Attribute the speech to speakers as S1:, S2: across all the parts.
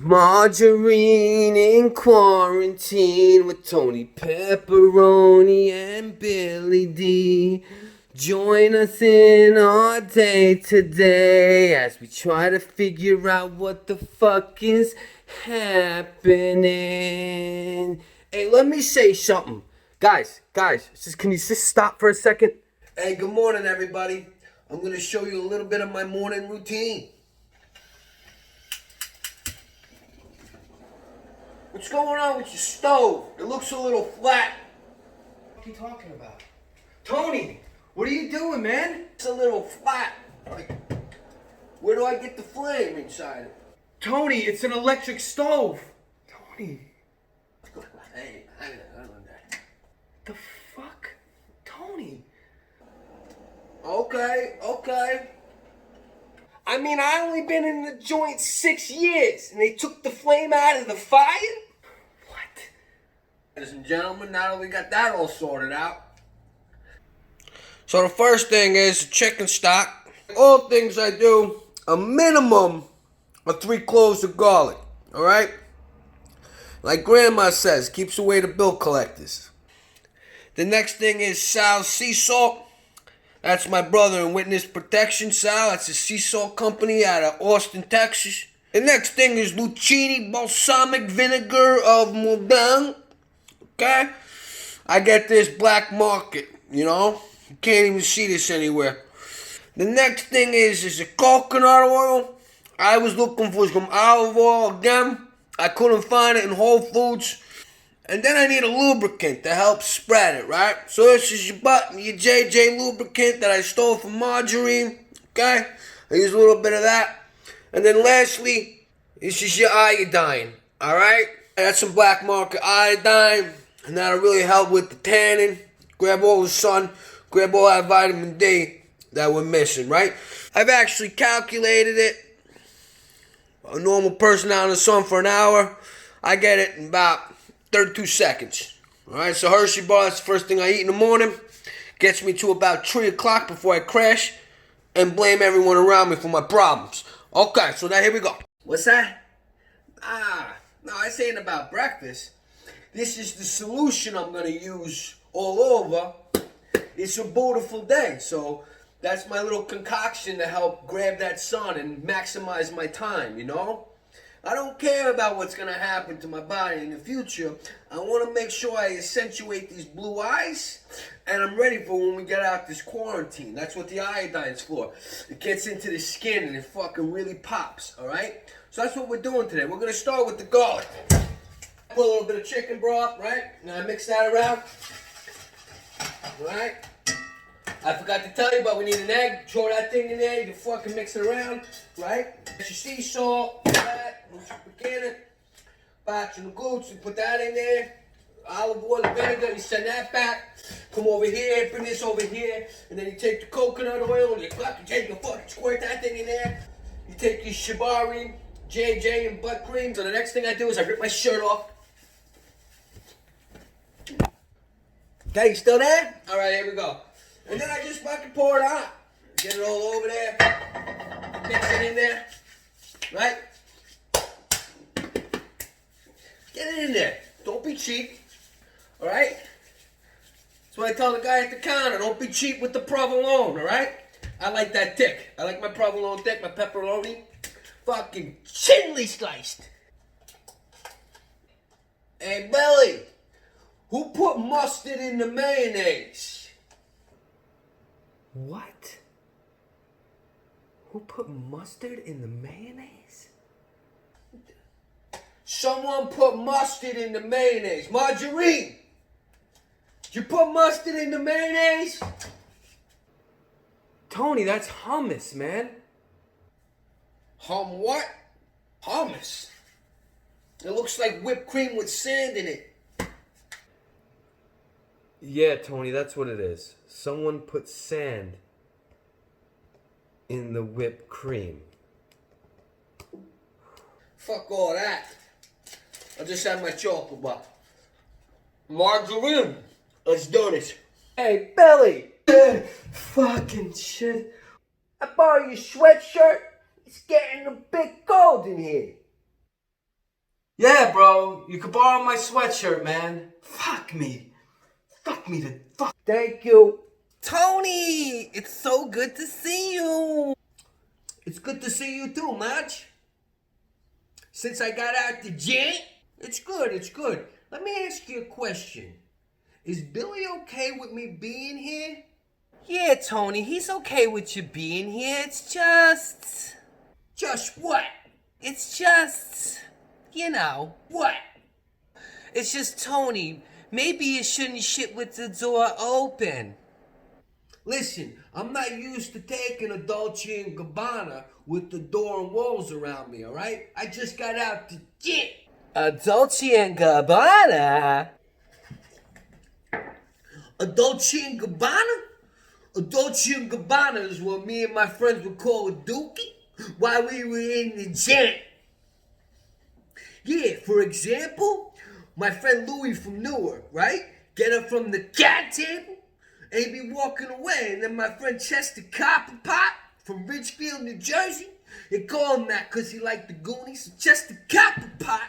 S1: Marjorine in quarantine with Tony, Pepperoni, and Billy D. Join us in our day today as we try to figure out what the fuck is happening. Hey, let me say something. Guys, can you just stop for a second?
S2: Hey, good morning, everybody. I'm going to show you a little bit of my morning routine. What's going on with your stove? It looks a little flat.
S1: What are you talking about? Tony, what are you doing, man?
S2: It's a little flat. Like, where do I get the flame inside it?
S1: Tony, it's an electric stove. Tony.
S2: Hey, I don't know that.
S1: The fuck? Tony.
S2: Okay. I mean, I only been in the joint 6 years, and they took the flame out of the fire?
S1: What?
S2: Ladies and gentlemen, now that we got that all sorted out. So the first thing is chicken stock. All things I do, a minimum of 3 cloves of garlic, alright? Like Grandma says, keeps away the bill collectors. The next thing is Sal's sea salt. That's my brother in witness protection, Sal. That's a sea salt company out of Austin, Texas. The next thing is Lucchini balsamic vinegar of Modang. Okay? I get this black market, you know? You can't even see this anywhere. The next thing is a coconut oil. I was looking for some olive oil again. I couldn't find it in Whole Foods. And then I need a lubricant to help spread it, right? So this is your JJ lubricant that I stole from Marjorine, okay? I use a little bit of that. And then lastly, this is your iodine, all right? That's some black market iodine, and that'll really help with the tanning. Grab all the sun, grab all that vitamin D that we're missing, right? I've actually calculated it. A normal person out in the sun for an hour, I get it in about 32 seconds. Alright, so Hershey bar, that's the first thing I eat in the morning. Gets me to about 3 o'clock before I crash and blame everyone around me for my problems. Okay, so now here we go. What's that? No, this ain't about breakfast. This is the solution I'm gonna use all over. It's a beautiful day, so that's my little concoction to help grab that sun and maximize my time, you know? I don't care about what's going to happen to my body in the future. I want to make sure I accentuate these blue eyes, and I'm ready for when we get out this quarantine. That's what the iodine's for. It gets into the skin and it fucking really pops, alright? So that's what we're doing today. We're going to start with the garlic. Put a little bit of chicken broth, right? Now I mix that around. Alright? I forgot to tell you, but we need an egg. Throw that thing in there. You can fucking mix it around, right? Get your sea salt, that, beginning, batch and the goods, you put that in there. Olive oil and vinegar, you send that back. Come over here, bring this over here, and then you take the coconut oil and you fucking squirt that thing in there. You take your shibari, JJ, and butt cream. So the next thing I do is I rip my shirt off. Okay, you still there? All right, here we go. And then I just fucking pour it on. Get it all over there. Mix it in there. Right? Get it in there. Don't be cheap. Alright? That's what I tell the guy at the counter. Don't be cheap with the provolone, alright? I like that thick. I like my provolone thick, my pepperoni. Fucking thinly sliced. Hey, Billy. Who put mustard in the mayonnaise?
S1: What? Who put mustard in the mayonnaise?
S2: Someone put mustard in the mayonnaise. Marjorine! Did you put mustard in the mayonnaise?
S1: Tony, that's hummus, man.
S2: What? Hummus? It looks like whipped cream with sand in it.
S1: Yeah, Tony, that's what it is. Someone put sand in the whipped cream.
S2: Fuck all that. I'll just have my chocolate bar. Marjorine, let's do this.
S1: Hey, Billy! Fucking shit.
S2: I borrow your sweatshirt? It's getting a bit cold in here.
S1: Yeah, bro, you could borrow my sweatshirt, man.
S3: Fuck me. Fuck me to fuck.
S1: Thank you. Tony, it's so good to see you.
S2: It's good to see you too, Marge. Since I got out the gym, it's good. Let me ask you a question. Is Billy okay with me being here?
S1: Yeah, Tony, he's okay with you being here. It's just...
S2: Just what?
S1: It's just... You know.
S2: What?
S1: It's just, Tony, maybe you shouldn't shit with the door open.
S2: Listen, I'm not used to taking a Dolce & Gabbana with the door and walls around me, alright? I just got out the gym.
S1: A Dolce & Gabbana?
S2: A Dolce & Gabbana? A Dolce & Gabbana is what me and my friends would call a dookie while we were in the gym. Yeah, for example, my friend Louie from Newark, right? Get up from the cat table and he'd be walking away. And then my friend Chester Copperpot from Ridgefield, New Jersey, they call him that because he liked the Goonies. So Chester Copperpot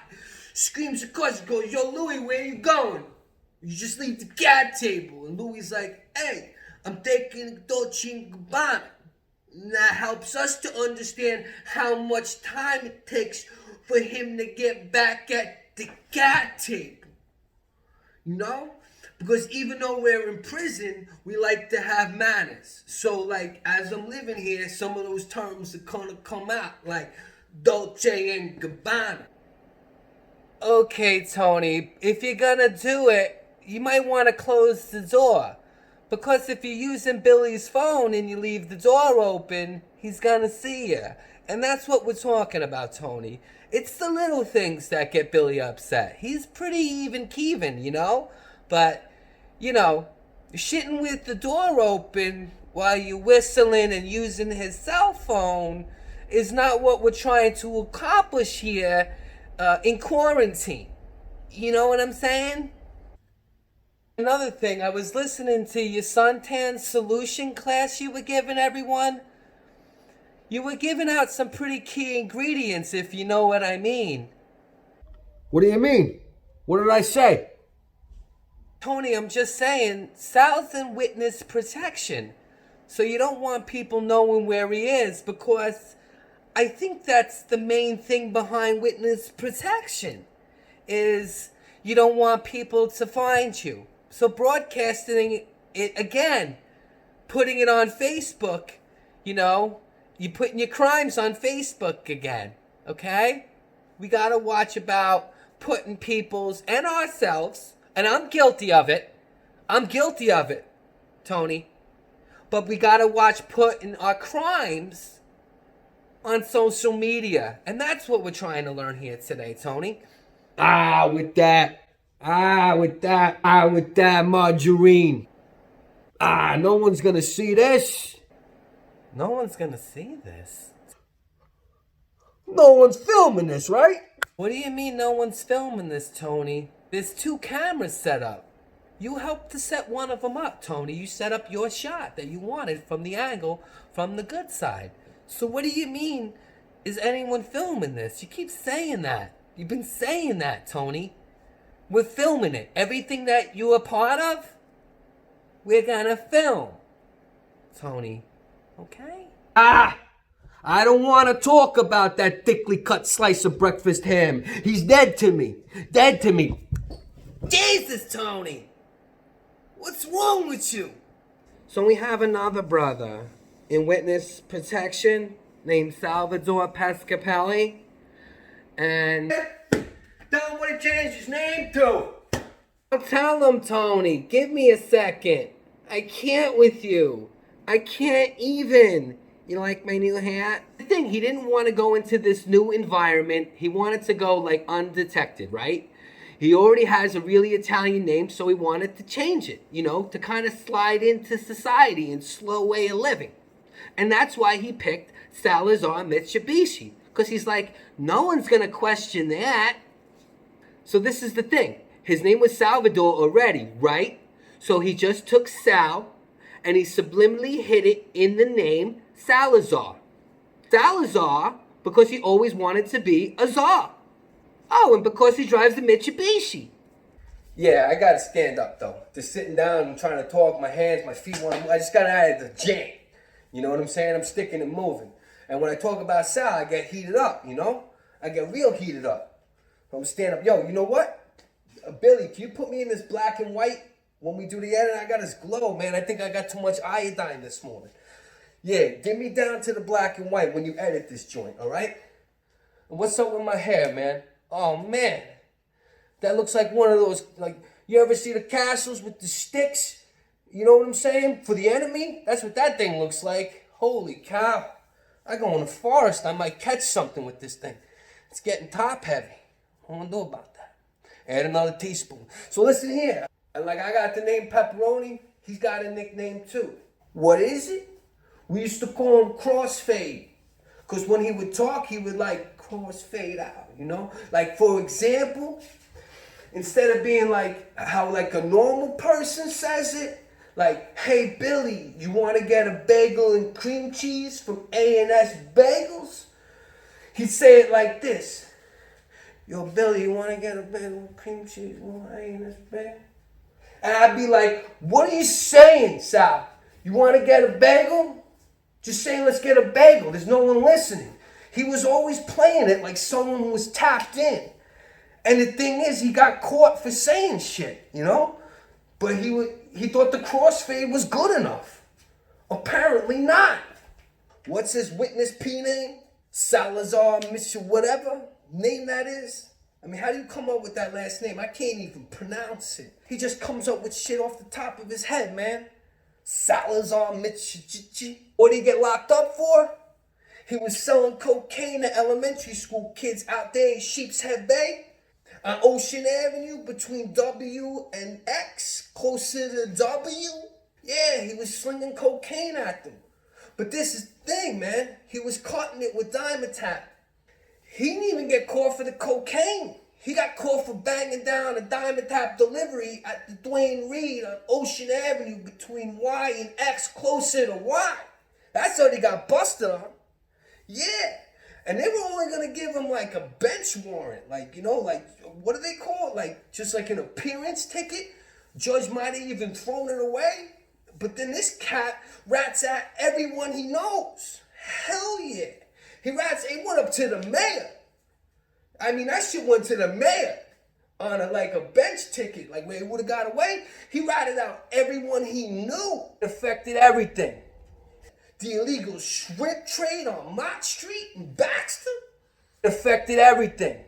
S2: screams across and goes, "Yo, Louie, where you going? You just leave the cat table." And Louie's like, "Hey, I'm taking a Dolce & Gabbana." And that helps us to understand how much time it takes for him to get back at the cat table. You know? Because even though we're in prison, we like to have manners. So, like, as I'm living here, some of those terms are gonna come out, like Dolce & Gabbana.
S1: Okay, Tony, if you're gonna do it, you might want to close the door. Because if you're using Billy's phone and you leave the door open, he's gonna see you. And that's what we're talking about, Tony. It's the little things that get Billy upset. He's pretty even-keven, you know? But, you know, shitting with the door open while you're whistling and using his cell phone is not what we're trying to accomplish here in quarantine. You know what I'm saying? Another thing, I was listening to your suntan solution class you were giving everyone. You were giving out some pretty key ingredients, if you know what I mean.
S2: What do you mean? What did I say?
S1: Tony, I'm just saying, Sal's in witness protection. So you don't want people knowing where he is, because I think that's the main thing behind witness protection, is you don't want people to find you. So broadcasting it again, putting it on Facebook, you know, you're putting your crimes on Facebook again, okay? We gotta watch about putting people's and ourselves, and I'm guilty of it, Tony, but we gotta watch putting our crimes on social media, and that's what we're trying to learn here today, Tony.
S2: With that, Marjorine. No one's gonna see this.
S1: No one's gonna see this.
S2: No one's filming this, right?
S1: What do you mean no one's filming this, Tony? There's 2 cameras set up. You helped to set one of them up, Tony. You set up your shot that you wanted from the angle from the good side. So what do you mean, is anyone filming this? You keep saying that. You've been saying that, Tony. We're filming it. Everything that you're a part of, we're gonna film. Tony, okay?
S2: I don't want to talk about that thickly cut slice of breakfast ham. He's dead to me. Dead to me.
S1: Jesus, Tony! What's wrong with you?
S3: So we have another brother in witness protection named Salvador Pescapelli. And
S2: Tell him what he changed his name to.
S3: I'll tell him, Tony. Give me a second. I can't with you. I can't even. You like my new hat? The thing, he didn't want to go into this new environment. He wanted to go like undetected, right? He already has a really Italian name, so he wanted to change it, you know, to kind of slide into society and slow way of living. And that's why he picked Salazar Mitsubishi, because he's like, no one's going to question that. So this is the thing. His name was Salvador already, right? So he just took Sal and he subliminally hid it in the name Salazar. Salazar, because he always wanted to be a czar. Oh, going because he drives a Mitsubishi.
S1: Yeah, I gotta stand up though. Just sitting down and trying to talk, my hands, my feet want to move. I just gotta add the jam. You know what I'm saying? I'm sticking and moving. And when I talk about Sal, I get heated up, you know? I get real heated up. I'm stand up. Yo, you know what? Billy, can you put me in this black and white when we do the edit? I got this glow, man. I think I got too much iodine this morning. Yeah, get me down to the black and white when you edit this joint, all right? And what's up with my hair, man? Oh, man. That looks like one of those, like, you ever see the castles with the sticks? You know what I'm saying? For the enemy? That's what that thing looks like. Holy cow. I go in the forest, I might catch something with this thing. It's getting top heavy. I don't know about that. Add another teaspoon. So listen here. And like I got the name Pepperoni, he's got a nickname too. What is it? We used to call him Crossfade. Because when he would talk, he would like crossfade out, you know? Like for example, instead of being like how like a normal person says it, like, hey Billy, you want to get a bagel and cream cheese from A&S Bagels? He'd say it like this. Yo Billy, you want to get a bagel and cream cheese from A&S Bagels? And I'd be like, what are you saying, Sal? You want to get a bagel? Just saying let's get a bagel. There's no one listening. He was always playing it like someone was tapped in. And the thing is, he got caught for saying shit, you know? But he thought the crossfade was good enough. Apparently not. What's his witness P name? Salazar, Mr. Whatever name that is. I mean, how do you come up with that last name? I can't even pronounce it. He just comes up with shit off the top of his head, man. Salazar Mitsubishi. What did he get locked up for? He was selling cocaine to elementary school kids out there in Sheepshead Bay. On Ocean Avenue between W and X, closer to W. Yeah, he was slinging cocaine at them. But this is the thing, man. He was cutting it with Dimetap. He didn't even get caught for the cocaine. He got caught for banging down a Dimetap delivery at the Dwayne Reed on Ocean Avenue between Y and X, closer to Y. That's what he got busted on. Yeah. And they were only going to give him like a bench warrant. Like, you know, like, what do they call it? Like, just like an appearance ticket. Judge might have even thrown it away. But then this cat rats at everyone he knows. Hell yeah. He went up to the mayor. I mean, that shit went to the mayor on a bench ticket, like where he would have got away. He ratted out everyone he knew. It affected everything. The illegal shrimp trade on Mott Street in Baxter. It affected everything.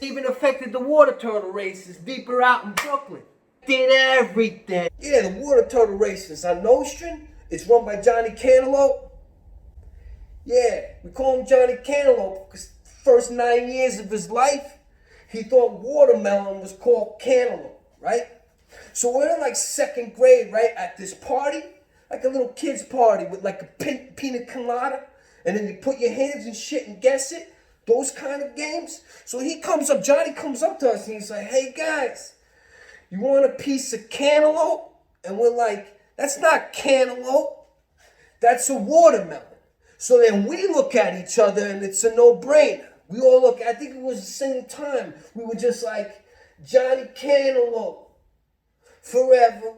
S1: It even affected the water turtle races deeper out in Brooklyn. Did everything. Yeah, the water turtle races on Nostrand. It's run by Johnny Cantaloupe. Yeah, we call him Johnny Cantaloupe because the first 9 years of his life, he thought watermelon was called cantaloupe, right? So we're in like second grade, right, at this party, like a little kid's party with like a pina colada, and then you put your hands in shit and guess it, those kind of games. So Johnny comes up to us and he's like, hey guys, you want a piece of cantaloupe? And we're like, that's not cantaloupe, that's a watermelon. So then we look at each other and it's a no-brainer. We all look, I think it was the same time. We were just like, Johnny Cantaloupe, forever